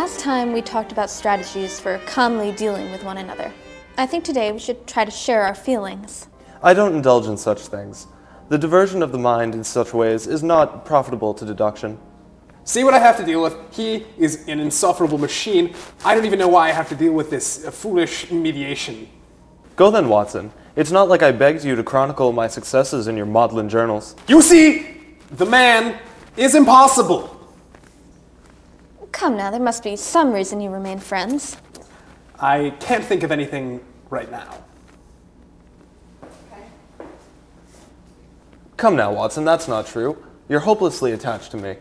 Last time we talked about strategies for calmly dealing with one another. I think today we should try to share our feelings. I don't indulge in such things. The diversion of the mind in such ways is not profitable to deduction. See what I have to deal with? He is an insufferable machine. I don't even know why I have to deal with this foolish mediation. Go then, Watson. It's not like I begged you to chronicle my successes in your maudlin journals. You see, the man is impossible. Come now, there must be some reason you remain friends. I can't think of anything right now. Come now, Watson, that's not true. You're hopelessly attached to me.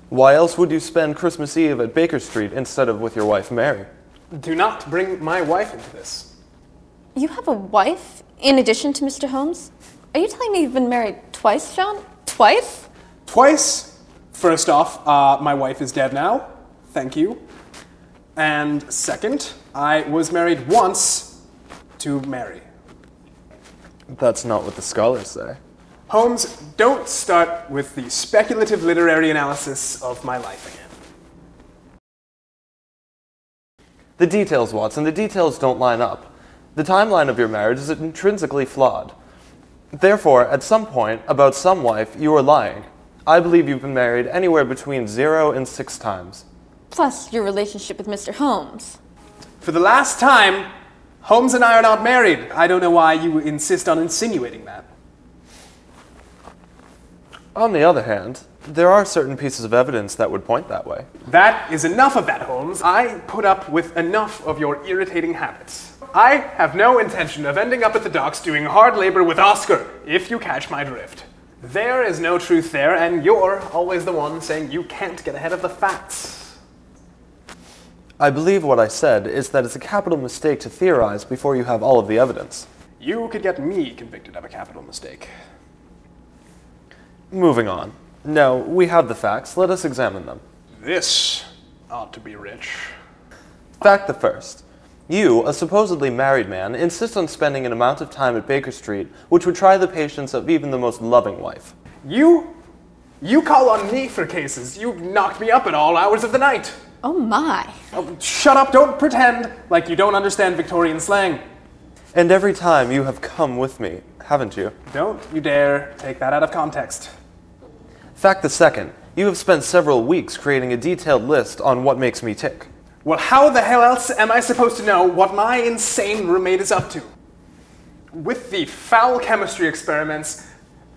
Why else would you spend Christmas Eve at Baker Street instead of with your wife, Mary? Do not bring my wife into this. You have a wife in addition to Mr. Holmes? Are you telling me you've been married twice, John? Twice? Twice? First off, my wife is dead now. Thank you. And second, I was married once to Mary. That's not what the scholars say. Holmes, don't start with the speculative literary analysis of my life again. The details, Watson, the details don't line up. The timeline of your marriage is intrinsically flawed. Therefore, at some point, about some wife, you are lying. I believe you've been married anywhere between 0 and 6 times. Plus your relationship with Mr. Holmes. For the last time, Holmes and I are not married. I don't know why you insist on insinuating that. On the other hand, there are certain pieces of evidence that would point that way. That is enough of that, Holmes. I put up with enough of your irritating habits. I have no intention of ending up at the docks doing hard labor with Oscar, if you catch my drift. There is no truth there, and you're always the one saying you can't get ahead of the facts. I believe what I said is that it's a capital mistake to theorize before you have all of the evidence. You could get me convicted of a capital mistake. Moving on. Now, we have the facts. Let us examine them. This ought to be rich. Fact the first. You, a supposedly married man, insist on spending an amount of time at Baker Street which would try the patience of even the most loving wife. You call on me for cases. You knocked me up at all hours of the night. Oh my. Oh, shut up, don't pretend like you don't understand Victorian slang. And every time you have come with me, haven't you? Don't you dare take that out of context. Fact the second. You have spent several weeks creating a detailed list on what makes me tick. Well, how the hell else am I supposed to know what my insane roommate is up to? With the foul chemistry experiments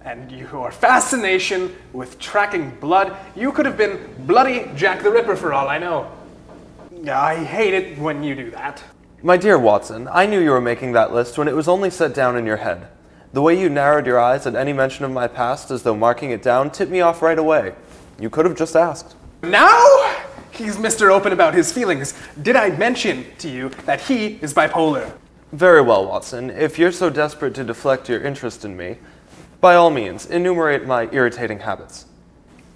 and your fascination with tracking blood, you could have been bloody Jack the Ripper for all I know. I hate it when you do that. My dear Watson, I knew you were making that list when it was only set down in your head. The way you narrowed your eyes at any mention of my past as though marking it down tipped me off right away. You could have just asked. Now? He's Mr. Open about his feelings. Did I mention to you that he is bipolar? Very well, Watson. If you're so desperate to deflect your interest in me, by all means, enumerate my irritating habits.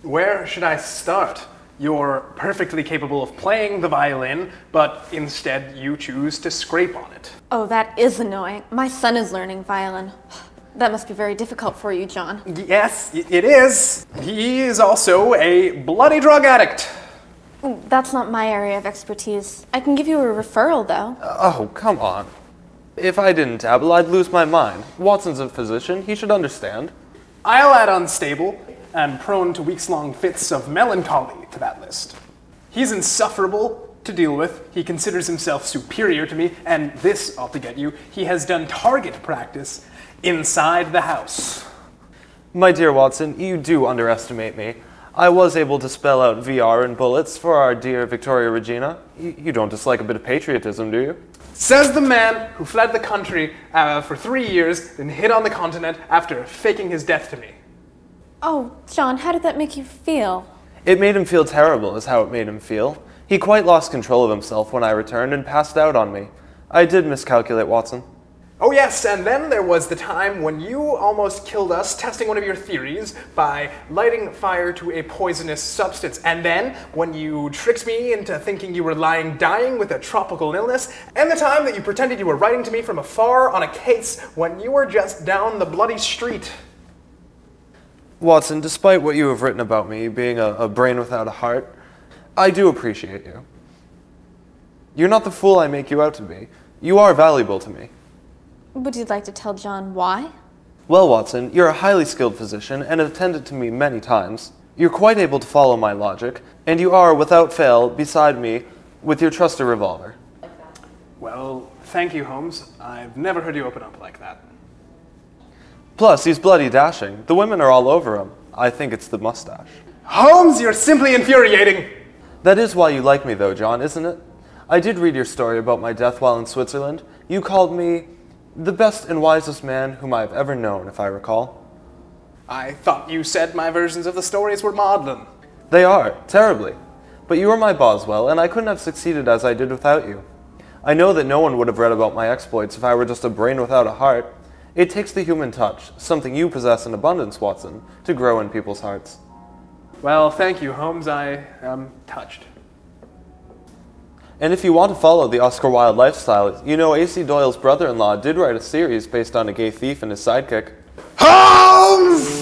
Where should I start? You're perfectly capable of playing the violin, but instead you choose to scrape on it. Oh, that is annoying. My son is learning violin. That must be very difficult for you, John. Yes, it is. He is also a bloody drug addict. That's not my area of expertise. I can give you a referral, though. Oh, come on. If I didn't dabble, I'd lose my mind. Watson's a physician. He should understand. I'll add unstable and prone to weeks-long fits of melancholy to that list. He's insufferable to deal with. He considers himself superior to me, and this ought to get you. He has done target practice inside the house. My dear Watson, you do underestimate me. I was able to spell out VR and bullets for our dear Victoria Regina. You don't dislike a bit of patriotism, do you? Says the man who fled the country for 3 years and hid on the continent after faking his death to me. Oh, John, how did that make you feel? It made him feel terrible, is how it made him feel. He quite lost control of himself when I returned and passed out on me. I did miscalculate, Watson. Oh yes, and then there was the time when you almost killed us testing one of your theories by lighting fire to a poisonous substance. And then when you tricked me into thinking you were lying dying with a tropical illness. And the time that you pretended you were writing to me from afar on a case when you were just down the bloody street. Watson, despite what you have written about me being a brain without a heart, I do appreciate you. You're not the fool I make you out to be. You are valuable to me. Would you like to tell John why? Well, Watson, you're a highly skilled physician and have attended to me many times. You're quite able to follow my logic, and you are, without fail, beside me with your trusted revolver. Well, thank you, Holmes. I've never heard you open up like that. Plus, he's bloody dashing. The women are all over him. I think it's the mustache. Holmes, you're simply infuriating! That is why you like me, though, John, isn't it? I did read your story about my death while in Switzerland. You called me the best and wisest man whom I have ever known, if I recall. I thought you said my versions of the stories were maudlin. They are, terribly. But you were my Boswell, and I couldn't have succeeded as I did without you. I know that no one would have read about my exploits if I were just a brain without a heart. It takes the human touch, something you possess in abundance, Watson, to grow in people's hearts. Well, thank you, Holmes. I am touched. And if you want to follow the Oscar Wilde lifestyle, you know A.C. Doyle's brother-in-law did write a series based on a gay thief and his sidekick. Holmes!